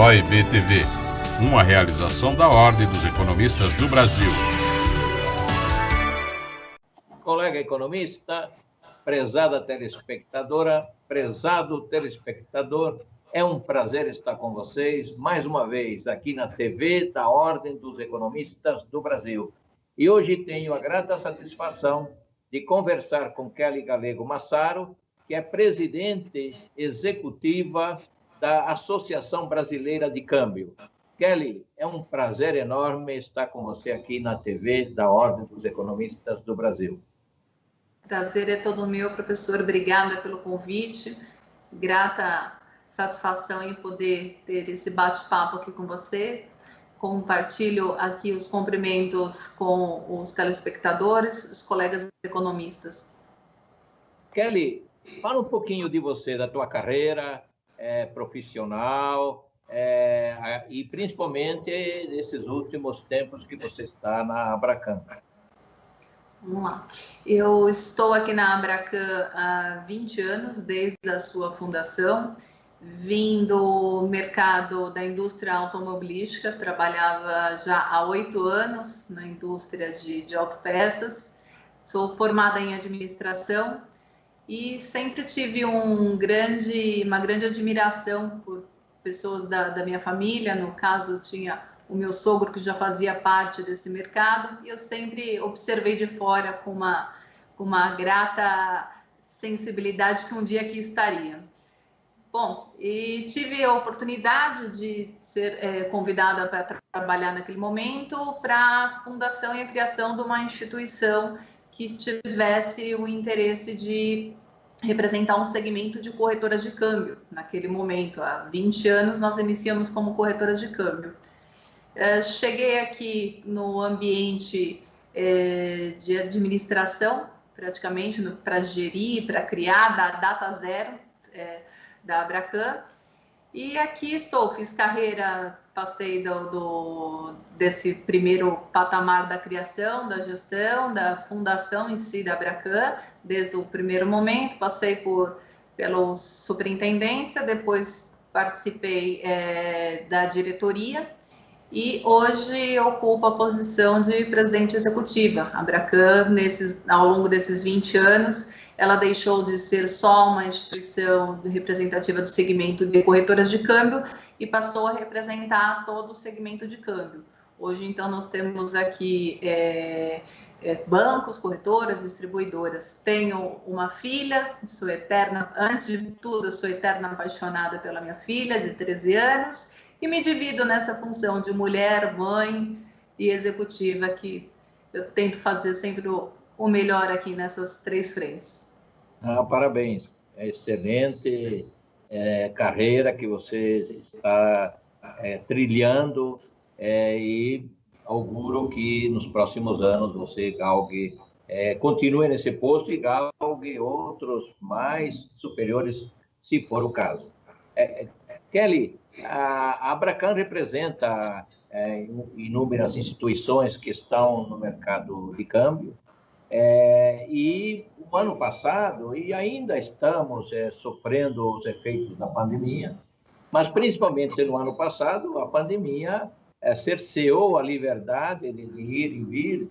OIB TV, uma realização da Ordem dos Economistas do Brasil. Colega economista, prezada telespectadora, prezado telespectador, é um prazer estar com vocês mais uma vez aqui na TV da Ordem dos Economistas do Brasil. E hoje tenho a grata satisfação de conversar com Kelly Galego Massaro, que é presidente executiva da Associação Brasileira de Câmbio. Kelly, é um prazer enorme estar com você aqui na TV da Ordem dos Economistas do Brasil. Prazer é todo meu, professor. Obrigada pelo convite. Grata satisfação em poder ter esse bate-papo aqui com você. Compartilho aqui os cumprimentos com os telespectadores, os colegas economistas. Kelly, fala um pouquinho de você, da tua carreira profissional e principalmente desses últimos tempos que você está na Abracan. Vamos lá. Eu estou aqui na Abracan há 20 anos, desde a sua fundação. Vim do mercado da indústria automobilística, trabalhava já há 8 anos na indústria de autopeças. Sou formada em administração e sempre tive uma grande admiração por pessoas da minha família. No caso, tinha o meu sogro, que já fazia parte desse mercado, e eu sempre observei de fora com uma grata sensibilidade que um dia aqui estaria. Bom, e tive a oportunidade de ser convidada para trabalhar naquele momento para a fundação e a criação de uma instituição que tivesse o interesse de representar um segmento de corretoras de câmbio. Naquele momento, há 20 anos, nós iniciamos como corretoras de câmbio. Cheguei aqui no ambiente de administração, praticamente, para gerir, para criar da data zero da Abracan, e aqui estou. Fiz carreira, passei desse primeiro patamar da criação, da gestão, da fundação em si da Abracan, desde o primeiro momento. Passei pela superintendência, depois participei da diretoria, e hoje ocupo a posição de presidente executiva. A Abracan, ao longo desses 20 anos, ela deixou de ser só uma instituição representativa do segmento de corretoras de câmbio e passou a representar todo o segmento de câmbio. Hoje, então, nós temos aqui bancos, corretoras, distribuidoras. Tenho uma filha, sou eterna, antes de tudo, eu sou eterna apaixonada pela minha filha, de 13 anos, e me divido nessa função de mulher, mãe e executiva, que eu tento fazer sempre o melhor aqui nessas 3 frentes. Parabéns, é excelente carreira que você está trilhando e auguro que nos próximos anos você galgue, continue nesse posto e galgue outros mais superiores, se for o caso. Kelly, a Abracan representa inúmeras instituições que estão no mercado de câmbio, e o ano passado, e ainda estamos sofrendo os efeitos da pandemia, mas principalmente no ano passado, a pandemia cerceou a liberdade de ir e vir,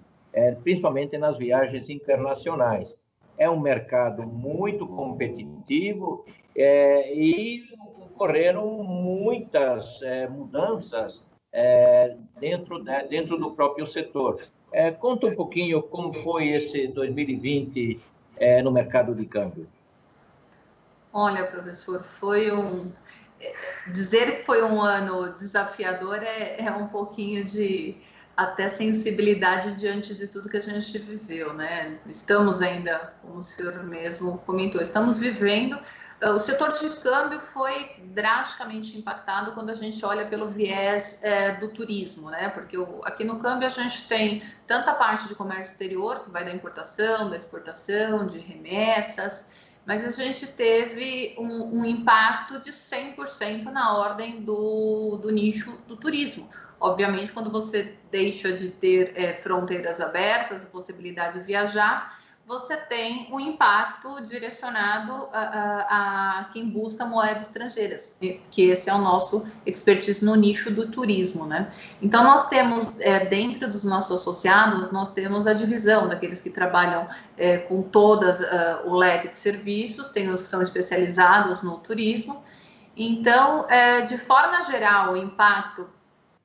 principalmente nas viagens internacionais. É um mercado muito competitivo e ocorreram muitas mudanças dentro do próprio setor. Conta um pouquinho como foi esse 2020 no mercado de câmbio. Olha, professor, dizer que foi um ano desafiador é um pouquinho de até sensibilidade diante de tudo que a gente viveu, né? Estamos ainda, como o senhor mesmo comentou, estamos vivendo. O setor de câmbio foi drasticamente impactado quando a gente olha pelo viés do turismo, né? Porque aqui no câmbio a gente tem tanta parte de comércio exterior, que vai da importação, da exportação, de remessas, mas a gente teve um impacto de 100% na ordem do nicho do turismo. Obviamente, quando você deixa de ter fronteiras abertas, a possibilidade de viajar, você tem um impacto direcionado a quem busca moedas estrangeiras, que esse é o nosso expertise no nicho do turismo, né? Então, nós temos, dentro dos nossos associados, nós temos a divisão daqueles que trabalham com todas o leque de serviços, tem os que são especializados no turismo. Então, de forma geral, o impacto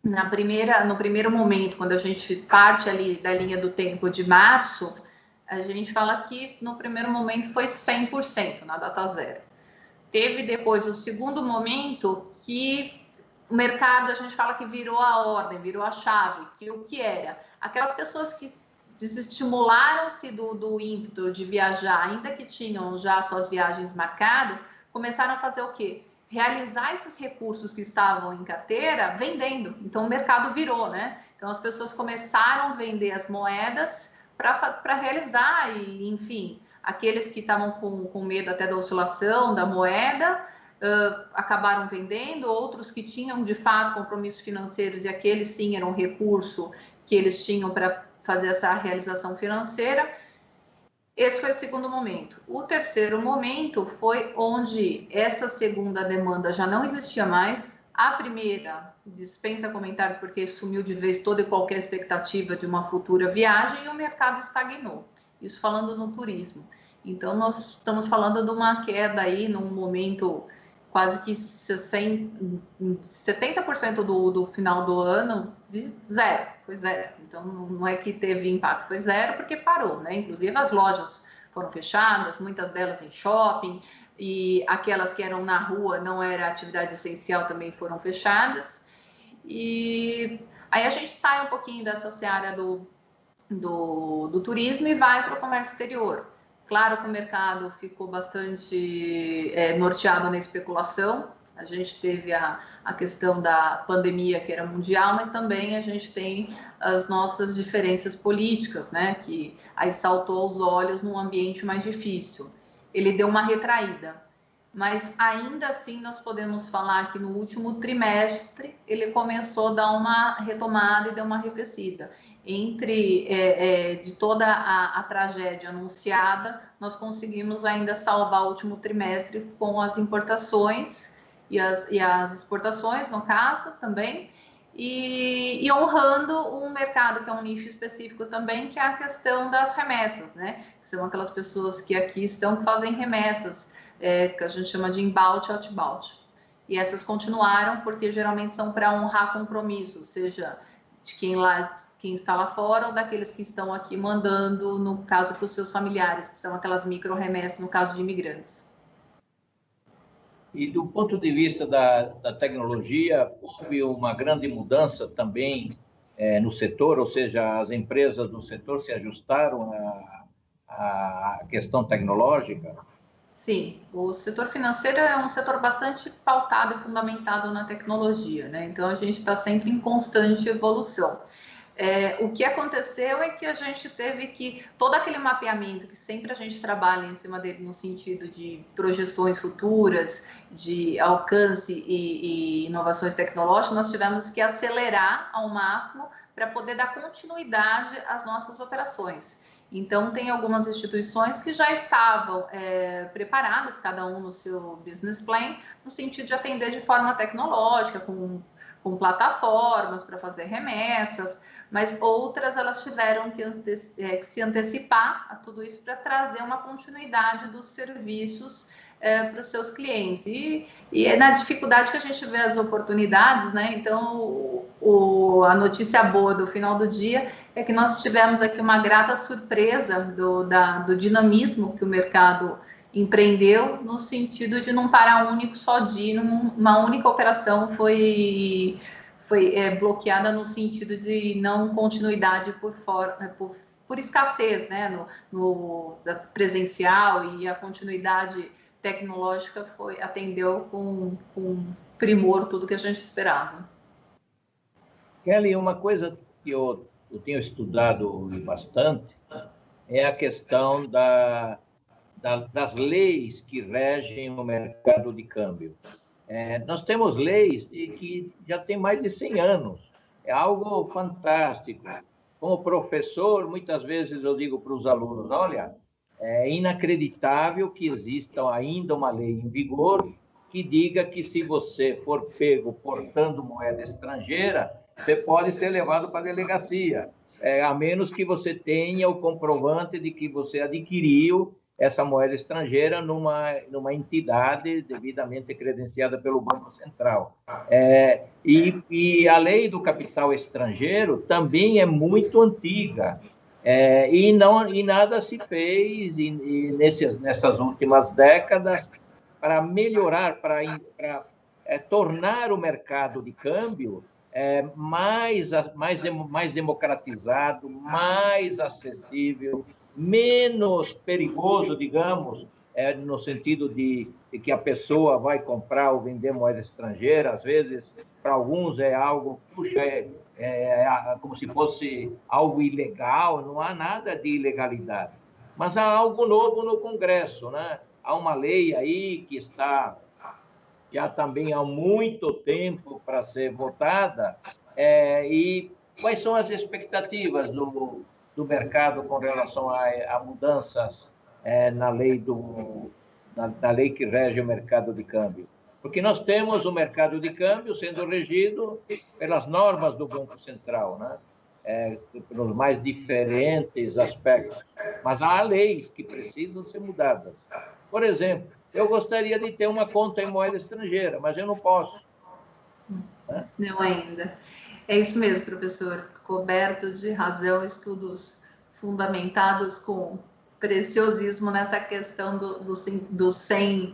no primeiro momento, quando a gente parte ali da linha do tempo de março, a gente fala que no primeiro momento foi 100% na data zero. Teve depois o segundo momento que o mercado, a gente fala que virou a ordem, virou a chave, que o que era? Aquelas pessoas que desestimularam-se do ímpeto de viajar, ainda que tinham já suas viagens marcadas, começaram a fazer o quê? Realizar esses recursos que estavam em carteira vendendo. Então, o mercado virou, né? Então, as pessoas começaram a vender as moedas para realizar, e, enfim, aqueles que estavam com medo até da oscilação da moeda, acabaram vendendo, outros que tinham, de fato, compromissos financeiros, e aqueles, sim, eram um recurso que eles tinham para fazer essa realização financeira. Esse foi o segundo momento. O terceiro momento foi onde essa segunda demanda já não existia mais. A primeira dispensa comentários, porque sumiu de vez toda e qualquer expectativa de uma futura viagem, e o mercado estagnou. Isso falando no turismo. Então, nós estamos falando de uma queda aí, num momento quase que 70% do final do ano, de zero, foi zero. Então, não é que teve impacto, foi zero porque parou, né? Inclusive, as lojas foram fechadas, muitas delas em shopping, e aquelas que eram na rua, não era atividade essencial, também foram fechadas. E aí a gente sai um pouquinho dessa seara do turismo e vai para o comércio exterior. Claro que o mercado ficou bastante norteado na especulação. A gente teve a questão da pandemia, que era mundial, mas também a gente tem as nossas diferenças políticas, né? Que aí saltou aos olhos num ambiente mais difícil. Ele deu uma retraída, mas ainda assim nós podemos falar que no último trimestre ele começou a dar uma retomada e deu uma arrefecida. Entre de toda a tragédia anunciada, nós conseguimos ainda salvar o último trimestre com as importações e as exportações, no caso, também, e honrando um mercado que é um nicho específico também, que é a questão das remessas, né? Que são aquelas pessoas que aqui estão, que fazem remessas, que a gente chama de inbound e outbound. E essas continuaram, porque geralmente são para honrar compromissos, seja de quem está lá fora, ou daqueles que estão aqui mandando, no caso, para os seus familiares, que são aquelas micro-remessas, no caso de imigrantes. E do ponto de vista da tecnologia, houve uma grande mudança também no setor, ou seja, as empresas do setor se ajustaram à questão tecnológica? Sim, o setor financeiro é um setor bastante pautado e fundamentado na tecnologia, né? Então, a gente está sempre em constante evolução. O que aconteceu é que a gente teve que, todo aquele mapeamento que sempre a gente trabalha em cima dele no sentido de projeções futuras, de alcance e inovações tecnológicas, nós tivemos que acelerar ao máximo para poder dar continuidade às nossas operações. Então, tem algumas instituições que já estavam preparadas, cada um no seu business plan, no sentido de atender de forma tecnológica, com plataformas para fazer remessas, mas outras elas tiveram que se antecipar a tudo isso para trazer uma continuidade dos serviços para os seus clientes. E é na dificuldade que a gente vê as oportunidades, né? Então, a notícia boa do final do dia é que nós tivemos aqui uma grata surpresa do dinamismo que o mercado empreendeu, no sentido de não parar um único só dia, uma única operação foi bloqueada no sentido de não continuidade por escassez, né, da presencial, e a continuidade tecnológica atendeu com primor tudo que a gente esperava. Kelly, uma coisa que eu tenho estudado bastante é a questão das leis que regem o mercado de câmbio. Nós temos leis que já têm mais de 100 anos. É algo fantástico. Como professor, muitas vezes eu digo para os alunos, olha, É inacreditável que exista ainda uma lei em vigor que diga que se você for pego portando moeda estrangeira, você pode ser levado para a delegacia, a menos que você tenha o comprovante de que você adquiriu essa moeda estrangeira numa entidade devidamente credenciada pelo Banco Central. E a lei do capital estrangeiro também é muito antiga. E nada se fez nessas últimas décadas para melhorar, para tornar o mercado de câmbio mais democratizado, mais acessível, menos perigoso, digamos, no sentido de que a pessoa vai comprar ou vender moeda estrangeira. Às vezes, para alguns é algo, puxa, como se fosse algo ilegal. Não há nada de ilegalidade. Mas há algo novo no Congresso, né? Há uma lei aí que está já também há muito tempo para ser votada. E quais são as expectativas do mercado com relação a mudanças na lei na lei que rege o mercado de câmbio? Porque nós temos o mercado de câmbio sendo regido pelas normas do Banco Central, né? Pelos mais diferentes aspectos. Mas há leis que precisam ser mudadas. Por exemplo, eu gostaria de ter uma conta em moeda estrangeira, mas eu não posso. Não ainda. É isso mesmo, professor. Coberto de razão, estudos fundamentados com preciosismo nessa questão do 100.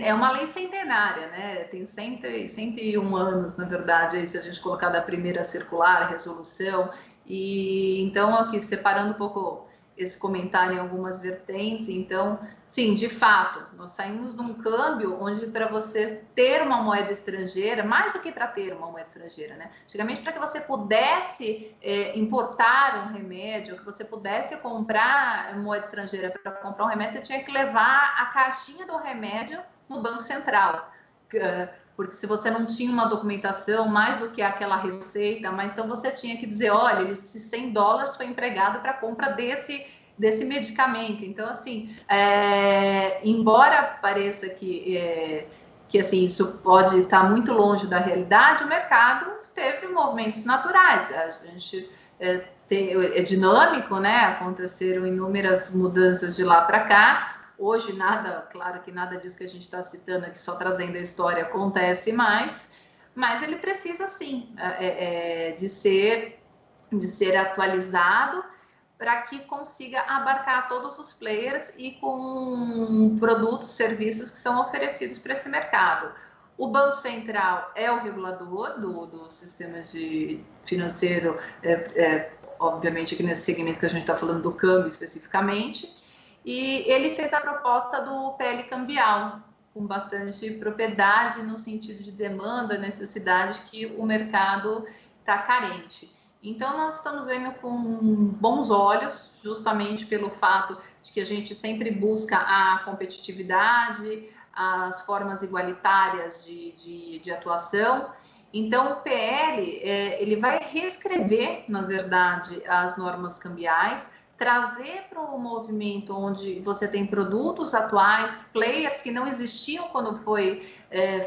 É uma lei centenária, né? Tem 101 anos, na verdade, aí, se a gente colocar da primeira circular, resolução. E então, aqui, separando um pouco esse comentário em algumas vertentes, então, sim, de fato, nós saímos de um câmbio onde para você ter uma moeda estrangeira, mais do que para ter uma moeda estrangeira, né? Antigamente, para que você pudesse importar um remédio, que você pudesse comprar moeda estrangeira para comprar um remédio, você tinha que levar a caixinha do remédio no Banco Central. Porque se você não tinha uma documentação mais do que aquela receita, mas então você tinha que dizer, olha, esse $100 foi empregado para a compra desse medicamento. Então, assim, embora pareça que assim, isso pode estar muito longe da realidade, o mercado teve movimentos naturais. A gente é dinâmico, né? Aconteceram inúmeras mudanças de lá para cá. Hoje, claro que nada disso que a gente está citando aqui, só trazendo a história, acontece mais, mas ele precisa, sim, de ser atualizado para que consiga abarcar todos os players e com produtos, serviços que são oferecidos para esse mercado. O Banco Central é o regulador do sistema financeiro, obviamente aqui nesse segmento que a gente está falando do câmbio especificamente, e ele fez a proposta do PL cambial, com bastante propriedade no sentido de demanda, necessidade que o mercado está carente. Então, nós estamos vendo com bons olhos, justamente pelo fato de que a gente sempre busca a competitividade, as formas igualitárias de atuação. Então, o PL, ele vai reescrever, na verdade, as normas cambiais, trazer para um movimento onde você tem produtos atuais, players que não existiam quando foi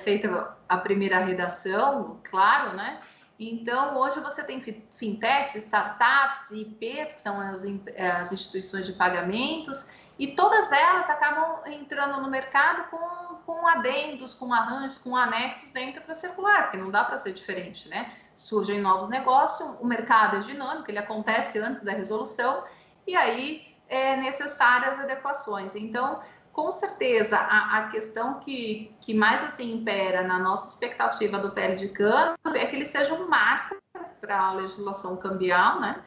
feita a primeira redação, claro, né? Então, hoje você tem fintechs, startups, IPs, que são as instituições de pagamentos, e todas elas acabam entrando no mercado com adendos, com arranjos, com anexos dentro da circular, porque não dá para ser diferente, né? Surgem novos negócios, o mercado é dinâmico, ele acontece antes da resolução, e aí é necessárias adequações. Então, com certeza, a questão que mais assim impera na nossa expectativa do PL de câmbio é que ele seja um marco para a legislação cambial, né?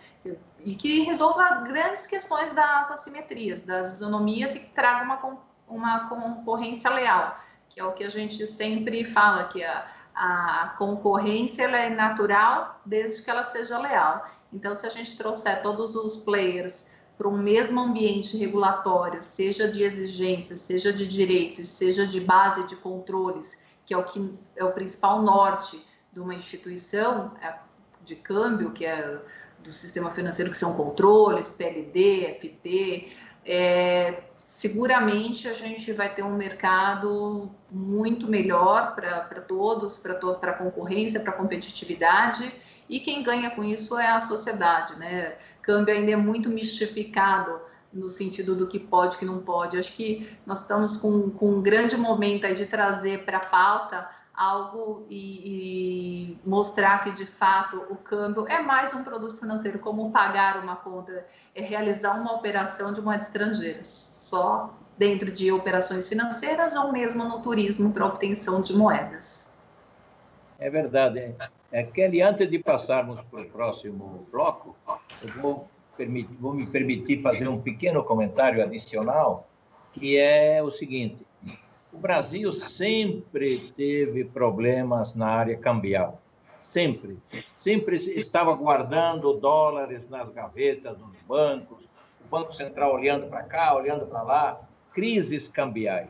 E que resolva grandes questões das assimetrias, das isonomias, e que traga uma concorrência leal, que é o que a gente sempre fala, que a concorrência ela é natural desde que ela seja leal. Então, se a gente trouxer todos os players para um mesmo ambiente regulatório, seja de exigências, seja de direitos, seja de base de controles, que é o principal norte de uma instituição de câmbio, que é do sistema financeiro, que são controles, PLD, FT, seguramente a gente vai ter um mercado muito melhor para todos, para a concorrência, para a competitividade, e quem ganha com isso é a sociedade, né? Câmbio ainda é muito mistificado no sentido do que pode e que não pode. Acho que nós estamos com um grande momento aí de trazer para a pauta algo e mostrar que, de fato, o câmbio é mais um produto financeiro, como pagar uma conta, é realizar uma operação de moeda estrangeira, só dentro de operações financeiras ou mesmo no turismo para obtenção de moedas. É verdade. Kelly, antes de passarmos para o próximo bloco, eu vou me permitir fazer um pequeno comentário adicional, que é o seguinte: o Brasil sempre teve problemas na área cambial, sempre estava guardando dólares nas gavetas dos bancos, o Banco Central olhando para cá, olhando para lá, crises cambiais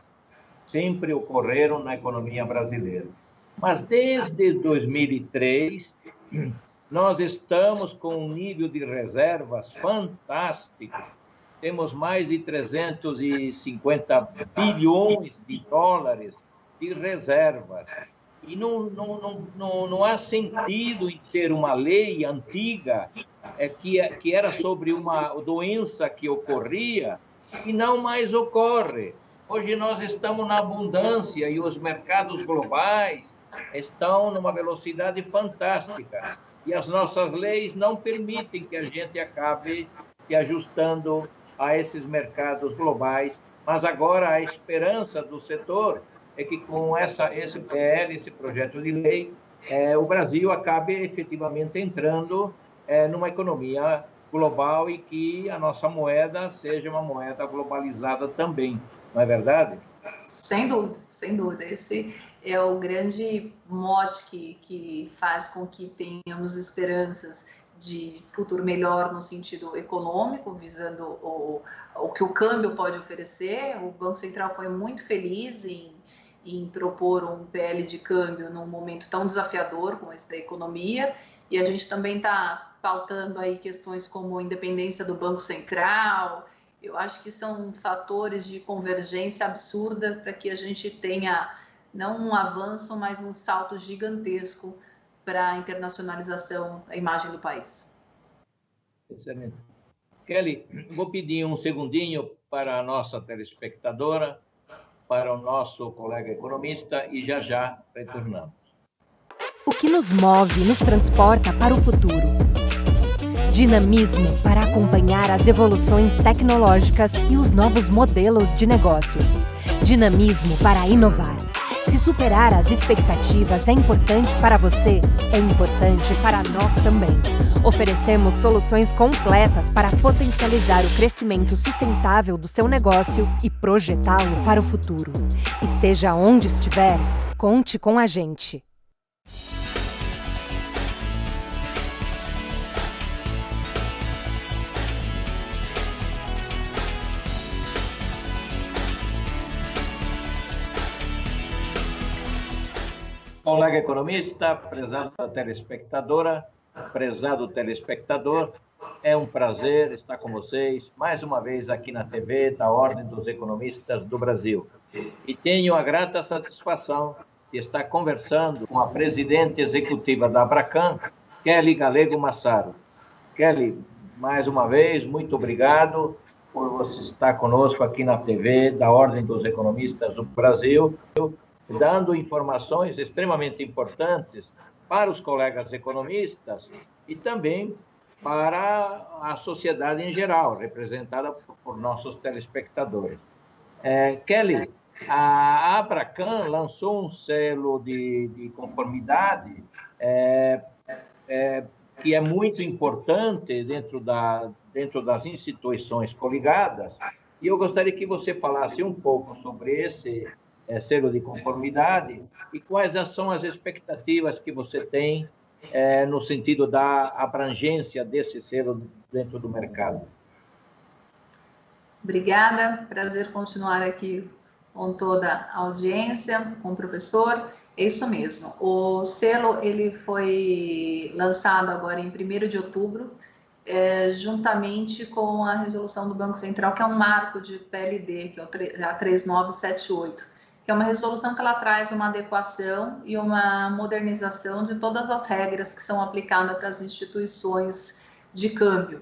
sempre ocorreram na economia brasileira. Mas desde 2003, nós estamos com um nível de reservas fantástico. Temos mais de 350 bilhões de dólares de reservas. E não há sentido em ter uma lei antiga que era sobre uma doença que ocorria e não mais ocorre. Hoje nós estamos na abundância e os mercados globais estão numa velocidade fantástica. E as nossas leis não permitem que a gente acabe se ajustando a esses mercados globais. Mas agora a esperança do setor é que com esse PL, esse projeto de lei, o Brasil acabe efetivamente entrando numa economia global e que a nossa moeda seja uma moeda globalizada também. Não é verdade? Sem dúvida, sem dúvida. Esse é o grande mote que faz com que tenhamos esperanças de futuro melhor no sentido econômico, visando o que o câmbio pode oferecer. O Banco Central foi muito feliz em propor um PL de câmbio num momento tão desafiador como esse da economia, e a gente também está pautando aí questões como a independência do Banco Central. Eu acho que são fatores de convergência absurda para que a gente tenha não um avanço, mas um salto gigantesco para a internacionalização da imagem do país. Excelente. Kelly, vou pedir um segundinho para a nossa telespectadora, para o nosso colega economista, e já retornamos. O que nos move nos transporta para o futuro. Dinamismo para acompanhar as evoluções tecnológicas e os novos modelos de negócios. Dinamismo para inovar. Se superar as expectativas é importante para você, é importante para nós também. Oferecemos soluções completas para potencializar o crescimento sustentável do seu negócio e projetá-lo para o futuro. Esteja onde estiver, conte com a gente. Colega economista, prezada telespectadora, prezado telespectador, é um prazer estar com vocês mais uma vez aqui na TV da Ordem dos Economistas do Brasil. E tenho a grata satisfação de estar conversando com a presidente executiva da Abracan, Kelly Galego Massaro. Kelly, mais uma vez, muito obrigado por você estar conosco aqui na TV da Ordem dos Economistas do Brasil, dando informações extremamente importantes para os colegas economistas e também para a sociedade em geral, representada por nossos telespectadores. Kelly, a Abracan lançou um selo de conformidade que é muito importante dentro das instituições coligadas, e eu gostaria que você falasse um pouco sobre esse selo de conformidade e quais são as expectativas que você tem no sentido da abrangência desse selo dentro do mercado. Obrigada, prazer continuar aqui com toda a audiência, com o professor. É isso mesmo, o selo ele foi lançado agora em 1º de outubro, juntamente com a resolução do Banco Central, que é um marco de PLD, que é a 3978, que é uma resolução que ela traz uma adequação e uma modernização de todas as regras que são aplicadas para as instituições de câmbio,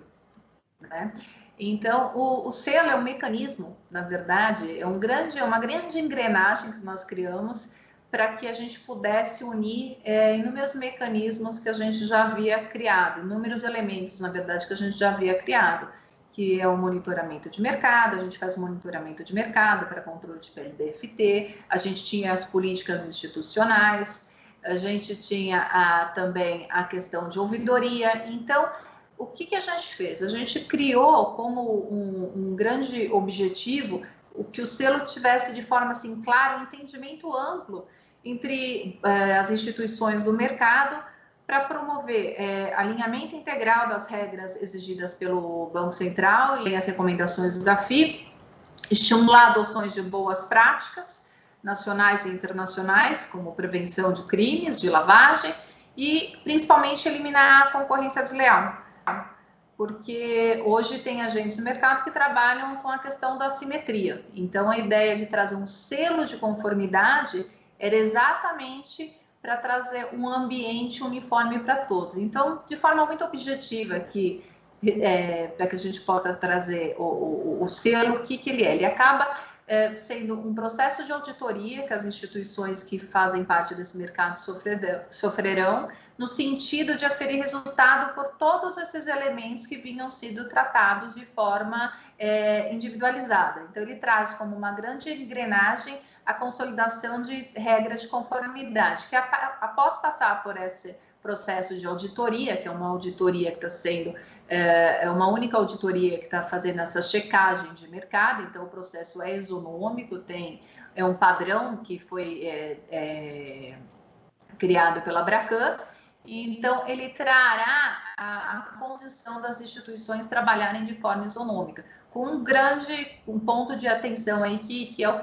né? Então, o selo é um mecanismo, na verdade, é uma grande engrenagem que nós criamos para que a gente pudesse unir inúmeros mecanismos que a gente já havia criado, inúmeros elementos, na verdade, que a gente já havia criado, que é o monitoramento de mercado. A gente faz monitoramento de mercado para controle de PLD-FT, a gente tinha as políticas institucionais, a gente tinha também a questão de ouvidoria. Então, o que a gente fez? A gente criou como um grande objetivo o que o selo tivesse de forma assim clara, um entendimento amplo entre as instituições do mercado para promover alinhamento integral das regras exigidas pelo Banco Central e as recomendações do GAFI, estimular adoções de boas práticas nacionais e internacionais, como prevenção de crimes, de lavagem, e principalmente eliminar a concorrência desleal. Porque hoje tem agentes no mercado que trabalham com a questão da assimetria. Então, a ideia de trazer um selo de conformidade era exatamente para trazer um ambiente uniforme para todos. Então, de forma muito objetiva, para que a gente possa trazer o selo, o que ele é? Ele acaba sendo um processo de auditoria que as instituições que fazem parte desse mercado sofrerão, no sentido de aferir resultado por todos esses elementos que vinham sendo tratados de forma individualizada. Então, ele traz como uma grande engrenagem a consolidação de regras de conformidade, que após passar por esse processo de auditoria, que é uma auditoria que está sendo, uma única auditoria que está fazendo essa checagem de mercado. Então o processo é isonômico, é um padrão que foi criado pela Abracan. Então ele trará a condição das instituições trabalharem de forma isonômica, com um ponto de atenção aí que é a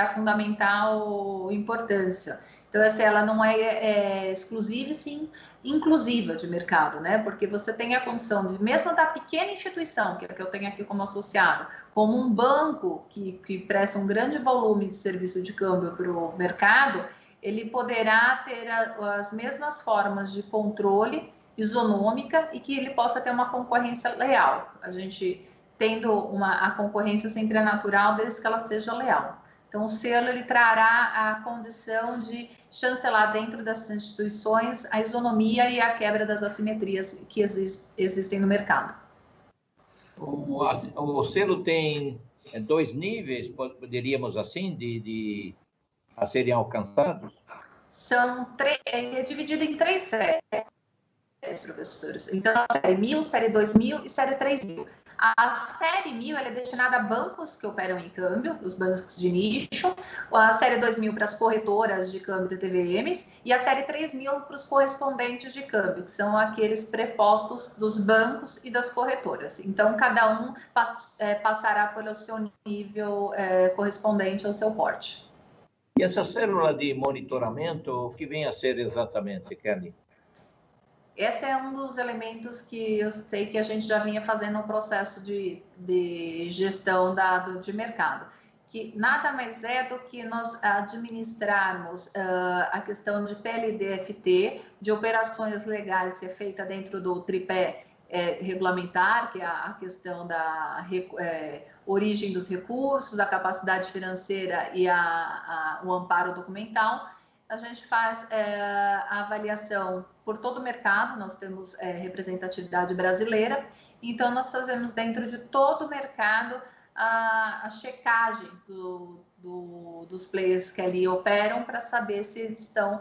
fundamental importância. Então, ela não é exclusiva, e sim inclusiva de mercado, né? Porque você tem a condição de, mesmo da pequena instituição, que é a que eu tenho aqui como associado, como um banco que presta um grande volume de serviço de câmbio para o mercado, ele poderá ter as mesmas formas de controle isonômica e que ele possa ter uma concorrência leal. A gente tendo a concorrência sempre é natural, desde que ela seja leal. Então, o selo ele trará a condição de chancelar dentro dessas instituições a isonomia e a quebra das assimetrias que existem no mercado. O selo tem 2 níveis, poderíamos assim, a serem alcançados? É dividido em 3 séries, professores. Então, série 1000, série 2000 e série 3000. A série 1000 ela é destinada a bancos que operam em câmbio, os bancos de nicho, a série 2000 para as corretoras de câmbio TTVMs e a série 3000 para os correspondentes de câmbio, que são aqueles prepostos dos bancos e das corretoras. Então, cada um passará pelo seu nível correspondente ao seu porte. E essa célula de monitoramento, o que vem a ser exatamente, Kelly? Esse é um dos elementos que eu sei que a gente já vinha fazendo um processo de gestão de mercado, que nada mais é do que nós administrarmos a questão de PLD-FT, de operações legais que é feita dentro do tripé regulamentar, que é a questão da origem dos recursos, a capacidade financeira e o amparo documental. A gente faz a avaliação por todo o mercado, nós temos representatividade brasileira, então nós fazemos dentro de todo o mercado a checagem dos players que ali operam para saber se eles estão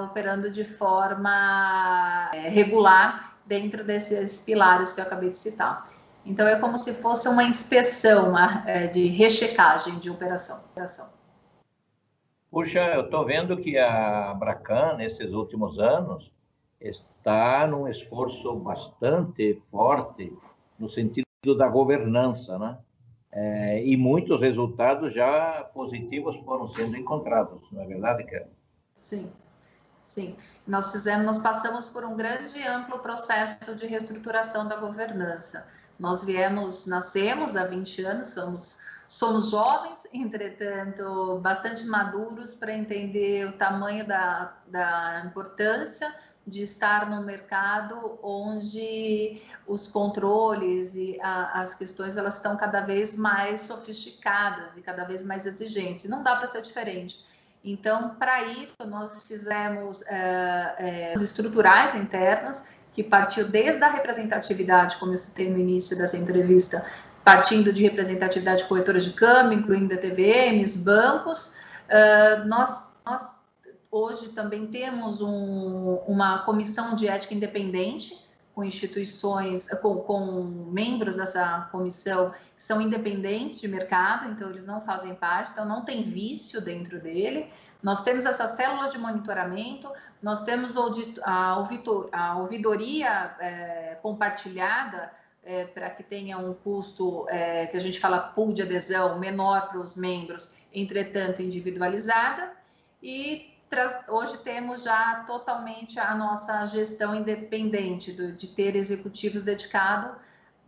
operando de forma regular dentro desses pilares que eu acabei de citar. Então é como se fosse uma inspeção de rechecagem de operação. Puxa, eu estou vendo que a Abracan, nesses últimos anos, está num esforço bastante forte no sentido da governança, né? E muitos resultados já positivos foram sendo encontrados, não é verdade, Kelly? Sim. Sim, nós passamos por um grande e amplo processo de reestruturação da governança. Nós nascemos há 20 anos, somos jovens, entretanto, bastante maduros para entender o tamanho da importância de estar no mercado onde os controles e as questões elas estão cada vez mais sofisticadas e cada vez mais exigentes. E não dá para ser diferente. Então, para isso, nós fizemos estruturais internas, que partiu desde a representatividade, como eu citei no início dessa entrevista, partindo de representatividade de corretoras de câmbio, incluindo TVMs, bancos. Nós hoje também temos uma comissão de ética independente, com instituições, com membros dessa comissão que são independentes de mercado, então eles não fazem parte, então não tem vício dentro dele. Nós temos essa célula de monitoramento, nós temos a ouvidoria compartilhada, para que tenha um custo, que a gente fala pool de adesão, menor para os membros, entretanto individualizada, e hoje temos já totalmente a nossa gestão independente de ter executivos dedicados,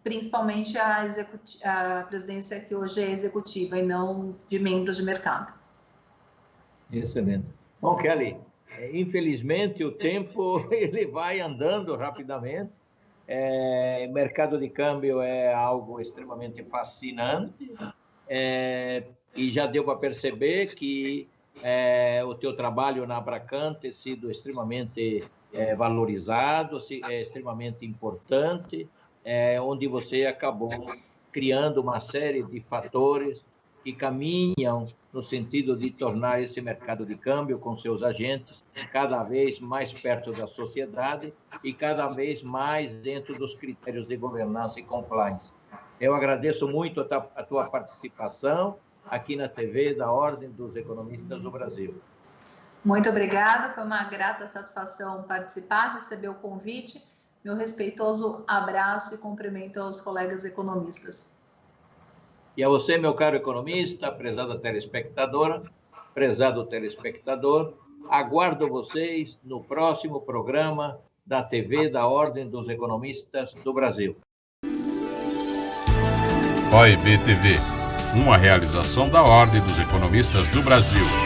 principalmente a presidência que hoje é executiva e não de membros de mercado. Excelente. Bom, Kelly, infelizmente o tempo ele vai andando rapidamente. Mercado de câmbio é algo extremamente fascinante e já deu para perceber que o teu trabalho na Abracan tem sido extremamente valorizado, extremamente importante, onde você acabou criando uma série de fatores que caminham no sentido de tornar esse mercado de câmbio com seus agentes cada vez mais perto da sociedade e cada vez mais dentro dos critérios de governança e compliance. Eu agradeço muito a tua participação aqui na TV da Ordem dos Economistas do Brasil. Muito obrigada, foi uma grata satisfação participar, receber o convite. Meu respeitoso abraço e cumprimento aos colegas economistas. E a você, meu caro economista, prezada telespectadora, prezado telespectador, aguardo vocês no próximo programa da TV da Ordem dos Economistas do Brasil. OEB TV, uma realização da Ordem dos Economistas do Brasil.